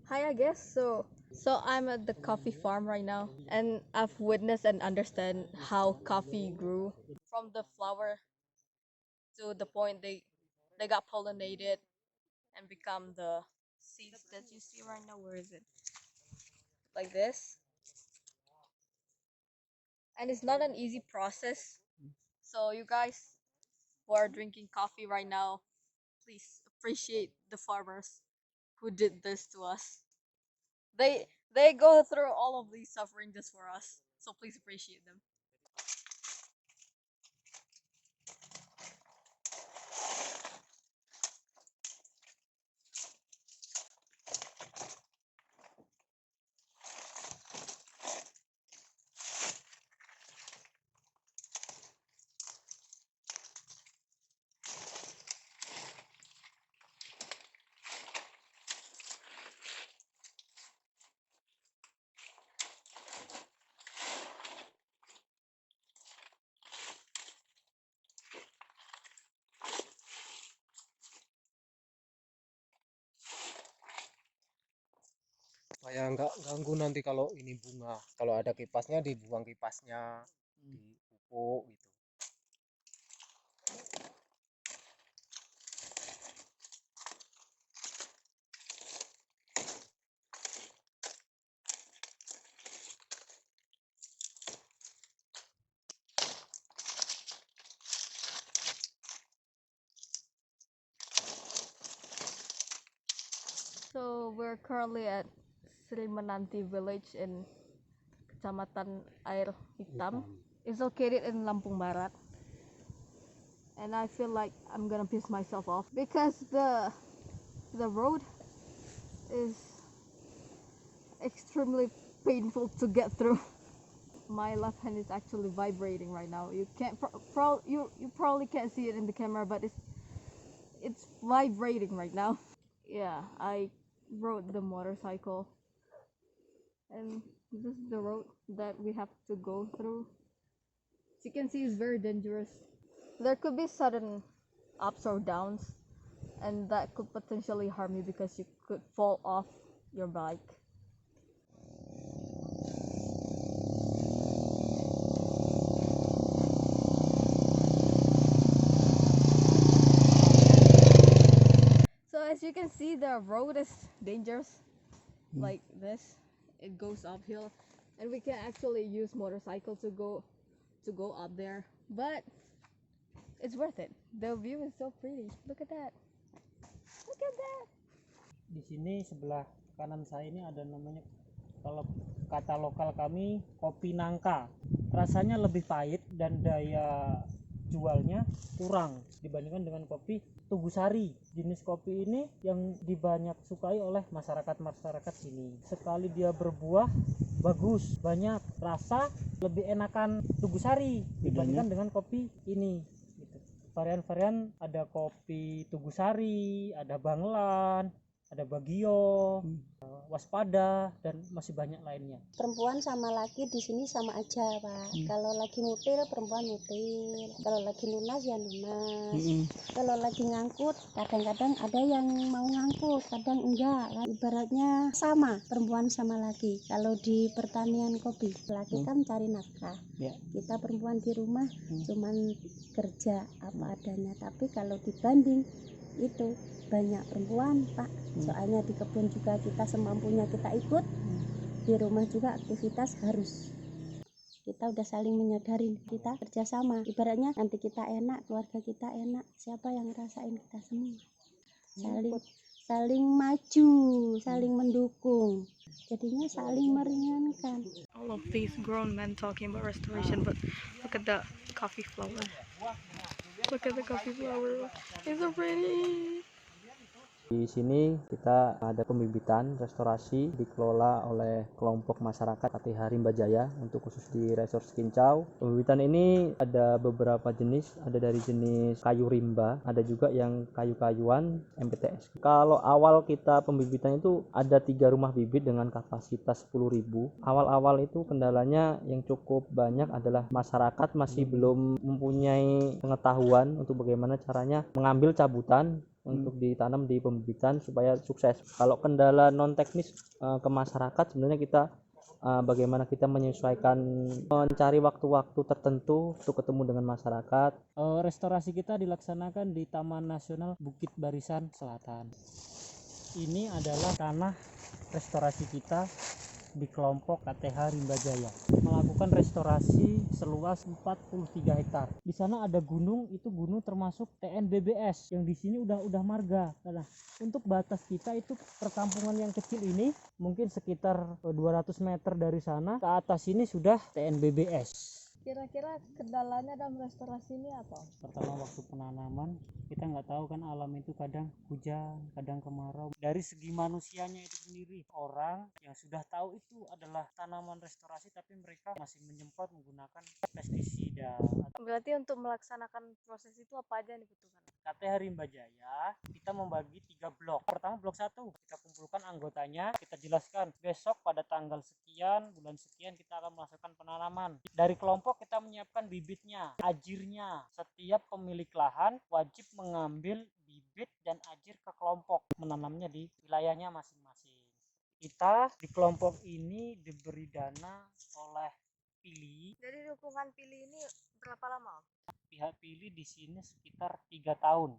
Hi, I guess so I'm at the coffee farm right now, and I've witnessed and understand how coffee grew from the flower to the point they got pollinated and become the seeds that you see right now. Where is it? Like this. And it's not an easy process. So you guys who are drinking coffee right now, please appreciate the farmers who did this to us. They go through all of these suffering just for us. So please appreciate them. Supaya nggak ganggu nanti kalau ini bunga. Kalau ada kipasnya dibuang kipasnya, dipupuk gitu. So we're currently at Sri Menanti village in Kecamatan Air Hitam. It's located in Lampung Barat. And I feel like I'm gonna piss myself off because the road is extremely painful to get through. My left hand is actually vibrating right now. You can't you probably can't see it in the camera, but it's vibrating right now. Yeah, I rode the motorcycle, and this is the road that we have to go through. As you can see, it's very dangerous. There could be sudden ups or downs, and that could potentially harm you because you could fall off your bike. So as you can see, the road is dangerous, like this. It goes uphill, and we can actually use motorcycle to go up there, but it's worth it. The view is so pretty. Look at that. Look at that. Di sini sebelah kanan saya ini ada namanya, kalau kata lokal kami, kopi nangka. Rasanya lebih pahit dan daya jualnya kurang dibandingkan dengan kopi Tugusari. Jenis kopi ini yang dibanyak sukai oleh masyarakat sini. Sekali dia berbuah bagus, banyak rasa, lebih enakan Tugusari dibandingkan dengan kopi ini. Varian-varian ada kopi Tugusari, ada Banglan, ada Bagio, Waspada, dan masih banyak lainnya. Perempuan sama laki di sini sama aja, Pak. Kalau lagi mutil, perempuan mutil. Kalau lagi lunas ya lunas. Kalau lagi ngangkut, kadang-kadang ada yang mau ngangkut, kadang enggak. Ibaratnya sama, perempuan sama laki. Kalau di pertanian kopi, laki kan cari nafkah. Kita perempuan di rumah cuman kerja apa adanya. Tapi kalau dibanding itu banyak perempuan, Pak. Soalnya di kebun juga kita semampunya kita ikut, di rumah juga aktivitas harus. Kita udah saling menyadari, kita kerjasama. Ibaratnya nanti kita enak, keluarga kita enak, siapa yang ngerasain? Kita semua. Saling maju, saling mendukung. Jadinya saling meringankan. All of these grown men talking about restoration, but look at the coffee flower. Look at the coffee flower. It's so pretty. Di sini kita ada pembibitan restorasi dikelola oleh kelompok masyarakat KTH Rimba Jaya untuk khusus di Resort Skincau. Pembibitan ini ada beberapa jenis, ada dari jenis kayu rimba, ada juga yang kayu-kayuan MPTS. Kalau awal kita pembibitan itu ada 3 rumah bibit dengan kapasitas 10.000. Awal-awal itu kendalanya yang cukup banyak adalah masyarakat masih belum mempunyai pengetahuan untuk bagaimana caranya mengambil cabutan untuk ditanam di pembibitan supaya sukses. Kalau kendala non teknis ke masyarakat, sebenarnya kita bagaimana kita menyesuaikan, mencari waktu-waktu tertentu untuk ketemu dengan masyarakat. Restorasi kita dilaksanakan di Taman Nasional Bukit Barisan Selatan. Ini adalah tanah restorasi kita di kelompok KTH Rimba Jaya, melakukan restorasi seluas 43 hektar. Di sana ada gunung, itu gunung termasuk TNBBS yang di sini udah marga. Nah, untuk batas kita itu perkampungan yang kecil ini mungkin sekitar 200 meter dari sana ke atas ini sudah TNBBS. Kira-kira kendalanya dalam restorasi ini apa? Pertama, waktu penanaman kita nggak tahu kan, alam itu kadang hujan, kadang kemarau. Dari segi manusianya itu sendiri, orang yang sudah tahu itu adalah tanaman restorasi tapi mereka masih menyemprot menggunakan pestisida. Berarti untuk melaksanakan proses itu apa aja yang dibutuhkan? KTH Rimba Jaya kita membagi 3 blok. Pertama, blok 1 kita kumpulkan anggotanya, kita jelaskan besok pada tanggal sekian, bulan sekian kita akan melakukan penanaman. Dari kelompok kita menyiapkan bibitnya, ajirnya. Setiap pemilik lahan wajib mengambil bibit dan ajir ke kelompok, menanamnya di wilayahnya masing-masing. Kita di kelompok ini diberi dana oleh Pili. Jadi dukungan pilih ini berapa lama? Pihak Pili di sini sekitar 3 tahun.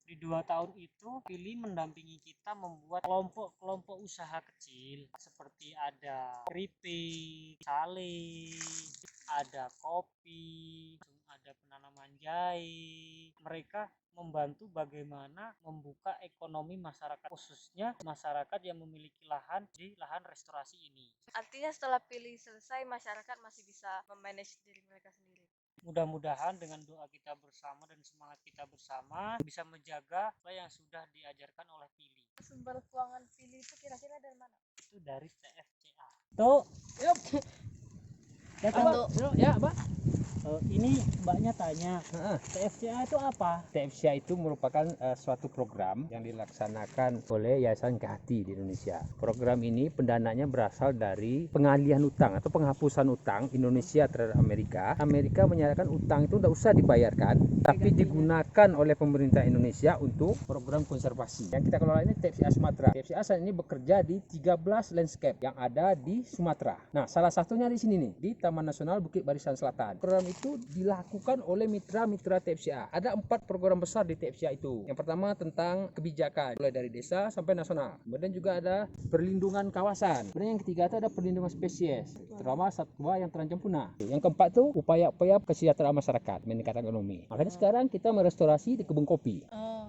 Di 2 tahun itu Pili mendampingi kita membuat kelompok-kelompok usaha kecil seperti ada keripik, sale, ada kopi, ada penanaman jahe. Mereka membantu bagaimana membuka ekonomi masyarakat, khususnya masyarakat yang memiliki lahan di lahan restorasi ini. Artinya setelah pilih selesai, masyarakat masih bisa memanage diri mereka sendiri. Mudah-mudahan dengan doa kita bersama dan semangat kita bersama bisa menjaga apa yang sudah diajarkan oleh Pili. Sumber keuangan pilih itu kira-kira dari mana? Itu dari TFCA. Tuh, yuk. Untuk Ya, Pak. Ini mbaknya tanya, TFCA itu apa? TFCA itu merupakan suatu program yang dilaksanakan oleh Yayasan Kehati di Indonesia. Program ini pendananya berasal dari pengalihan utang atau penghapusan utang Indonesia terhadap Amerika. Amerika menyatakan utang itu tidak usah dibayarkan, tapi digunakan oleh pemerintah Indonesia untuk program konservasi. Yang kita kelola ini TFCA Sumatera. TFCA saat ini bekerja di 13 landscape yang ada di Sumatera. Nah, salah satunya di sini nih, di Taman Nasional Bukit Barisan Selatan. Program itu dilakukan oleh mitra-mitra TFCA. Ada 4 program besar di TFCA itu. Yang pertama tentang kebijakan, mulai dari desa sampai nasional. Kemudian juga ada perlindungan kawasan. Kemudian yang ketiga itu ada perlindungan spesies, terutama satwa yang terancam punah. Yang keempat itu upaya-upaya kesejahteraan masyarakat, meningkatkan ekonomi. Makanya sekarang kita merestorasi di kebun kopi.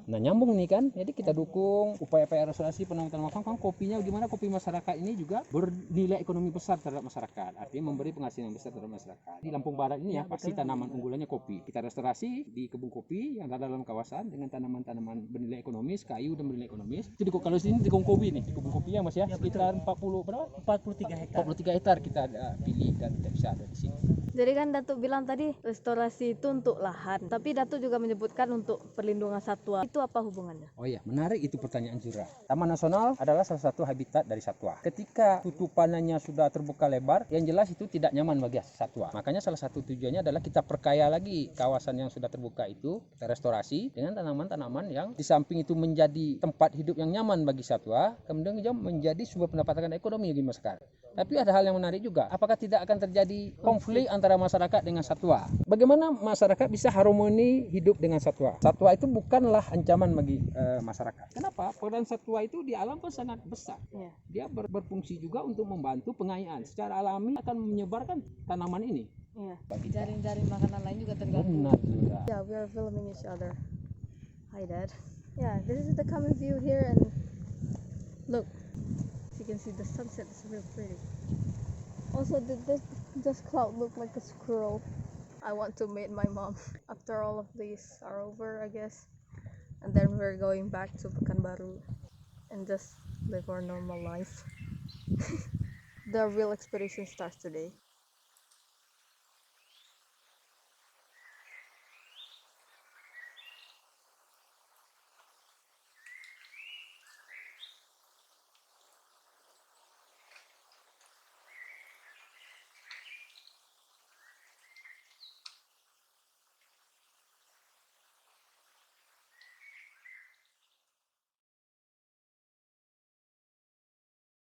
Nah, nyambung nih kan. Jadi kita dukung upaya-upaya restorasi penanaman kopinya. Gimana kopi masyarakat ini juga bernilai ekonomi besar terhadap masyarakat. Artinya memberi penghasilan besar terhadap masyarakat. Di Lampung Barat ini ya, pasti tanaman unggulannya kopi. Kita restorasi di kebun kopi yang ada dalam kawasan dengan tanaman-tanaman bernilai ekonomis, kayu dan bernilai ekonomis. Itu kalau sini di kebun kopi nih, di kebun kopi ya Mas ya, sekitar 40 berapa? 43 hektar. 43 hektar kita ada pilih dan TFCA ada di sini. Jadi kan Datuk bilang tadi restorasi itu untuk lahan, tapi Datuk juga menyebutkan untuk perlindungan satwa. Itu apa hubungannya? Oh ya, menarik itu pertanyaan Jura. Taman Nasional adalah salah satu habitat dari satwa. Ketika tutupannya sudah terbuka lebar, yang jelas itu tidak nyaman bagi satwa. Makanya salah satu tujuannya adalah kita perkaya lagi kawasan yang sudah terbuka itu, kita restorasi dengan tanaman-tanaman yang di samping itu menjadi tempat hidup yang nyaman bagi satwa, kemudian juga menjadi sumber pendapatan ekonomi bagi masyarakat. Tapi ada hal yang menarik juga. Apakah tidak akan terjadi konflik antara masyarakat dengan satwa? Bagaimana masyarakat bisa harmoni hidup dengan satwa? Satwa itu bukanlah ancaman bagi masyarakat. Kenapa? Peran satwa itu di alam kan sangat besar. Iya. Dia berfungsi juga untuk membantu pengayaan. Secara alami akan menyebarkan tanaman ini. Iya. Jaring-jaring makanan lain juga terganggu. Benar juga. Yeah, we are filming each other. Hi, Dad. Yeah, this is the common view here, and look, you can see the sunset is real pretty. Also, did this cloud look like a squirrel? I want to meet my mom after all of these are over, I guess, and then we're going back to Pekanbaru and just live our normal life. The real expedition starts today.